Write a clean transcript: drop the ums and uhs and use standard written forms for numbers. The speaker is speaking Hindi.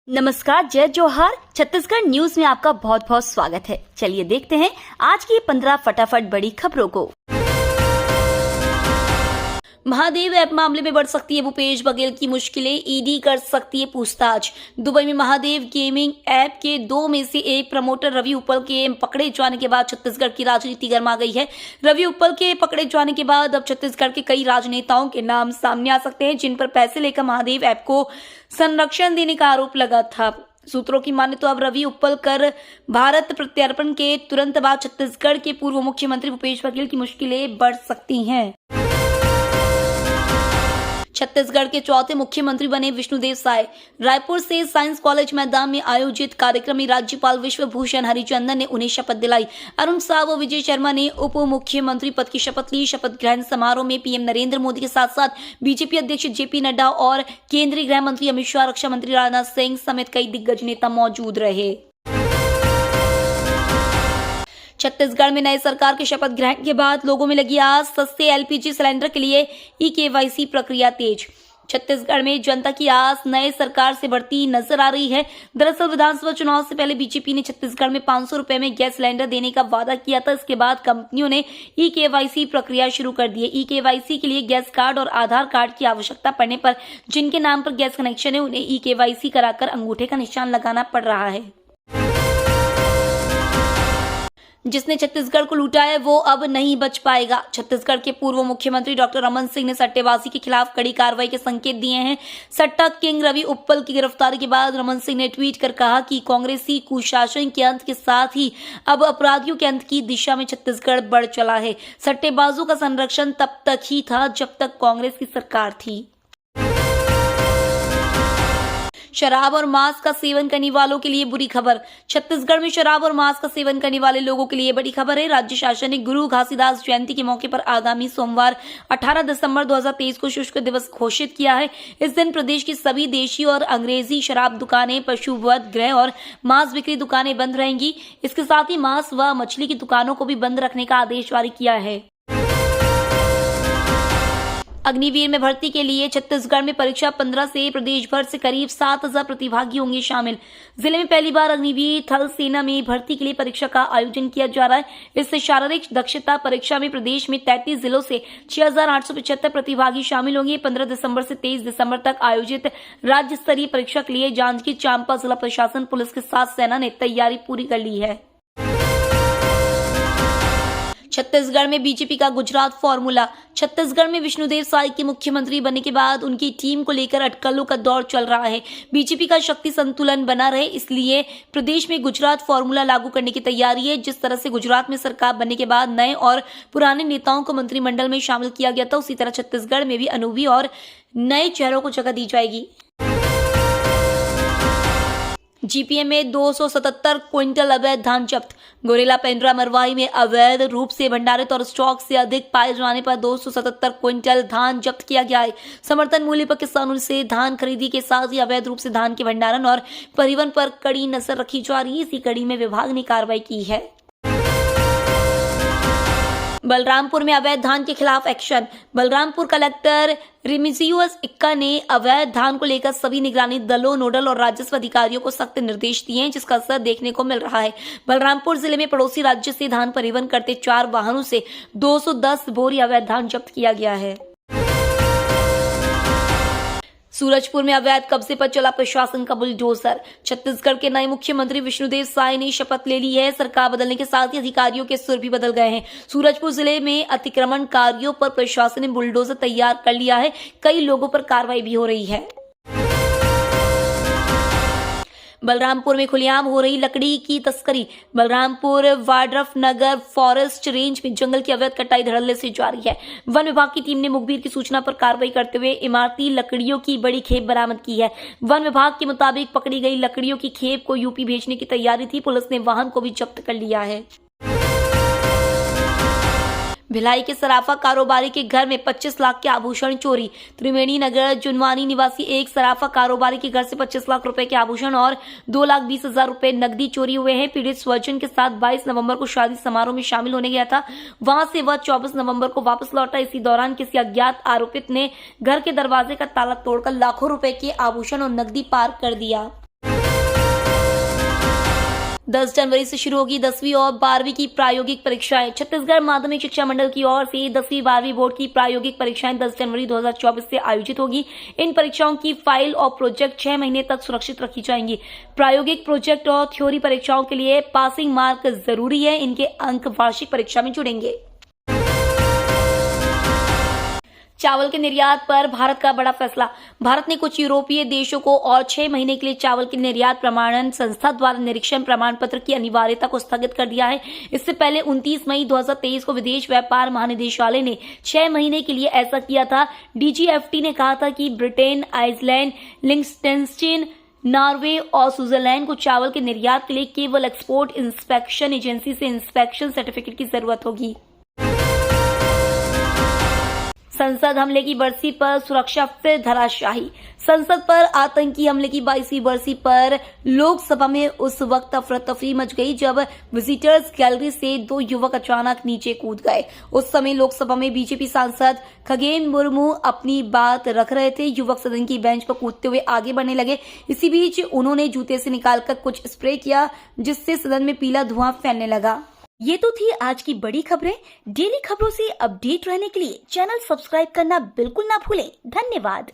नमस्कार, जय जोहार। छत्तीसगढ़ न्यूज में आपका बहुत बहुत स्वागत है। चलिए देखते हैं आज की 15 फटाफट बड़ी खबरों को। महादेव ऐप मामले में बढ़ सकती है भूपेश बघेल की मुश्किलें, ईडी कर सकती है पूछताछ। दुबई में महादेव गेमिंग ऐप के 2 में से एक प्रमोटर रवि उप्पल के पकड़े जाने के बाद छत्तीसगढ़ की राजनीति गर्मा गई है। रवि उप्पल के पकड़े जाने के बाद अब छत्तीसगढ़ के कई राजनेताओं के नाम सामने आ सकते हैं, जिन पर पैसे लेकर महादेव ऐप को संरक्षण देने का आरोप लगा था। सूत्रों की माने तो अब रवि उप्पल कर भारत प्रत्यार्पण के तुरंत बाद छत्तीसगढ़ के पूर्व मुख्यमंत्री भूपेश बघेल की मुश्किलें बढ़ सकती हैं। छत्तीसगढ़ के चौथे मुख्यमंत्री बने विष्णुदेव साय। रायपुर से साइंस कॉलेज मैदान में आयोजित कार्यक्रम में राज्यपाल विश्वभूषण हरिचंदन ने उन्हें शपथ दिलाई। अरुण साव और विजय शर्मा ने उप मुख्यमंत्री पद की शपथ ली। शपथ ग्रहण समारोह में पीएम नरेंद्र मोदी के साथ साथ बीजेपी अध्यक्ष जेपी नड्डा और केंद्रीय गृह मंत्री अमित शाह, रक्षा मंत्री राजनाथ सिंह समेत कई दिग्गज नेता मौजूद रहे। छत्तीसगढ़ में नए सरकार के शपथ ग्रहण के बाद लोगों में लगी आस। सस्ते एलपीजी सिलेंडर के लिए ई-केवाईसी प्रक्रिया तेज। छत्तीसगढ़ में जनता की आस नए सरकार से बढ़ती नजर आ रही है। दरअसल विधानसभा चुनाव से पहले बीजेपी ने छत्तीसगढ़ में 500 रुपए में गैस सिलेंडर देने का वादा किया था। इसके बाद कंपनियों ने ई-केवाईसी प्रक्रिया शुरू कर दी है। ई-केवाईसी के लिए गैस कार्ड और आधार कार्ड की आवश्यकता पड़ने पर जिनके नाम पर गैस कनेक्शन है उन्हें ई-केवाईसी कराकर अंगूठे का निशान लगाना पड़ रहा है। जिसने छत्तीसगढ़ को लूटा है वो अब नहीं बच पाएगा। छत्तीसगढ़ के पूर्व मुख्यमंत्री डॉक्टर रमन सिंह ने सट्टेबाजी के खिलाफ कड़ी कार्रवाई के संकेत दिए हैं। सट्टा किंग रवि उप्पल की गिरफ्तारी के बाद रमन सिंह ने ट्वीट कर कहा कि कांग्रेसी कुशासन के अंत के साथ ही अब अपराधियों के अंत की दिशा में छत्तीसगढ़ बढ़ चला है। सट्टेबाजों का संरक्षण तब तक ही था जब तक कांग्रेस की सरकार थी। शराब और मांस का सेवन करने वालों के लिए बुरी खबर। छत्तीसगढ़ में शराब और मांस का सेवन करने वाले लोगों के लिए बड़ी खबर है। राज्य शासन ने गुरु घासीदास जयंती के मौके पर आगामी सोमवार 18 दिसंबर 2023 को शुष्क दिवस घोषित किया है। इस दिन प्रदेश की सभी देशी और अंग्रेजी शराब दुकानें, पशुवध गृह और मांस बिक्री दुकानें बंद रहेंगी। इसके साथ ही मांस व मछली की दुकानों को भी बंद रखने का आदेश जारी किया है। अग्निवीर में भर्ती के लिए छत्तीसगढ़ में परीक्षा 15 से प्रदेश भर से करीब 7,000 प्रतिभागी होंगे शामिल। जिले में पहली बार अग्निवीर थल सेना में भर्ती के लिए परीक्षा का आयोजन किया जा रहा है। इस शारीरिक दक्षता परीक्षा में प्रदेश में 33 जिलों से 6,875 प्रतिभागी शामिल होंगे। 15 दिसंबर से 23 दिसंबर तक आयोजित राज्य स्तरीय परीक्षा के लिए जांजगीर चांपा जिला प्रशासन, पुलिस के साथ सेना ने तैयारी पूरी कर ली है। छत्तीसगढ़ में बीजेपी का गुजरात फॉर्मूला। छत्तीसगढ़ में विष्णुदेव साय के मुख्यमंत्री बनने के बाद उनकी टीम को लेकर अटकलों का दौर चल रहा है। बीजेपी का शक्ति संतुलन बना रहे इसलिए प्रदेश में गुजरात फॉर्मूला लागू करने की तैयारी है। जिस तरह से गुजरात में सरकार बनने के बाद नए और पुराने नेताओं को मंत्रिमंडल में शामिल किया गया था, उसी तरह छत्तीसगढ़ में भी अनुभवी और नए चेहरों को जगह दी जाएगी। जीपीएम में 277 क्विंटल अवैध धान जब्त। गोरेला पेंड्रा मरवाही में अवैध रूप से भंडारित और स्टॉक से अधिक पाए जाने पर 277 क्विंटल धान जब्त किया गया है। समर्थन मूल्य पर किसानों से धान खरीदी के साथ ही अवैध रूप से धान के भंडारण और परिवहन पर कड़ी नजर रखी जा रही है। इसी कड़ी में विभाग ने कार्रवाई की है। बलरामपुर में अवैध धान के खिलाफ एक्शन। बलरामपुर कलेक्टर रिमिजियस इक्का ने अवैध धान को लेकर सभी निगरानी दलों, नोडल और राजस्व अधिकारियों को सख्त निर्देश दिए हैं, जिसका असर देखने को मिल रहा है। बलरामपुर जिले में पड़ोसी राज्य से धान परिवहन करते 4 वाहनों से 210 बोरी अवैध धान जब्त किया गया है। सूरजपुर में अवैध कब्जे पर चला प्रशासन का बुलडोजर। छत्तीसगढ़ के नए मुख्यमंत्री विष्णुदेव साय ने शपथ ले ली है। सरकार बदलने के साथ ही अधिकारियों के सुर भी बदल गए हैं। सूरजपुर जिले में अतिक्रमणकारियों पर प्रशासन ने बुलडोजर तैयार कर लिया है। कई लोगों पर कार्रवाई भी हो रही है। बलरामपुर में खुलेआम हो रही लकड़ी की तस्करी। बलरामपुर वाड्रफ नगर फॉरेस्ट रेंज में जंगल की अवैध कटाई धड़ल्ले से जारी है। वन विभाग की टीम ने मुखबिर की सूचना पर कार्रवाई करते हुए इमारती लकड़ियों की बड़ी खेप बरामद की है। वन विभाग के मुताबिक पकड़ी गई लकड़ियों की खेप को यूपी भेजने की तैयारी थी। पुलिस ने वाहन को भी जब्त कर लिया है। भिलाई के सराफा कारोबारी के घर में 25 लाख के आभूषण चोरी। त्रिवेणी नगर जुनवानी निवासी एक सराफा कारोबारी के घर से 25 लाख रुपए के आभूषण और 2,20,000 रुपए नकदी चोरी हुए हैं। पीड़ित स्वजन के साथ 22 नवंबर को शादी समारोह में शामिल होने गया था। वहां से वह 24 नवंबर को वापस लौटा। इसी दौरान किसी अज्ञात आरोपित ने घर के दरवाजे का ताला तोड़कर लाखों रुपए के आभूषण और नकदी पार कर दिया। 10 जनवरी से शुरू होगी 10वीं और 12वीं की प्रायोगिक परीक्षाएं। छत्तीसगढ़ माध्यमिक शिक्षा मंडल की ओर से 10वीं 12वीं बोर्ड की प्रायोगिक परीक्षाएं 10 जनवरी 2024 से आयोजित होगी। इन परीक्षाओं की फाइल और प्रोजेक्ट 6 महीने तक सुरक्षित रखी जाएंगी। प्रायोगिक प्रोजेक्ट और थ्योरी परीक्षाओं के लिए पासिंग मार्क जरूरी है। इनके अंक वार्षिक परीक्षा में जुड़ेंगे। चावल के निर्यात पर भारत का बड़ा फैसला। भारत ने कुछ यूरोपीय देशों को और 6 महीने के लिए चावल के निर्यात प्रमाणन संस्था द्वारा निरीक्षण प्रमाण पत्र की अनिवार्यता को स्थगित कर दिया है। इससे पहले 29 मई 2023 को विदेश व्यापार महानिदेशालय ने 6 महीने के लिए ऐसा किया था। डीजीएफटी ने कहा था कि ब्रिटेन, आइसलैंड, लिंक्सटेनस्टीन, नॉर्वे और स्विट्जरलैंड को चावल के निर्यात के लिए केवल एक्सपोर्ट इंस्पेक्शन एजेंसी से इंस्पेक्शन सर्टिफिकेट की जरूरत होगी। संसद हमले की बरसी पर सुरक्षा फिर धराशायी। संसद पर आतंकी हमले की 22वीं बरसी पर लोकसभा में उस वक्त अफरा तफरी मच गई जब विजिटर्स गैलरी से 2 युवक अचानक नीचे कूद गए। उस समय लोकसभा में बीजेपी सांसद खगेन मुर्मू अपनी बात रख रहे थे। युवक सदन की बेंच पर कूदते हुए आगे बढ़ने लगे। इसी बीच उन्होंने जूते से निकालकर कुछ स्प्रे किया, जिससे सदन में पीला धुआं फैलने लगा। ये तो थी आज की बड़ी खबरें। डेली खबरों से अपडेट रहने के लिए चैनल सब्सक्राइब करना बिल्कुल ना भूलें। धन्यवाद।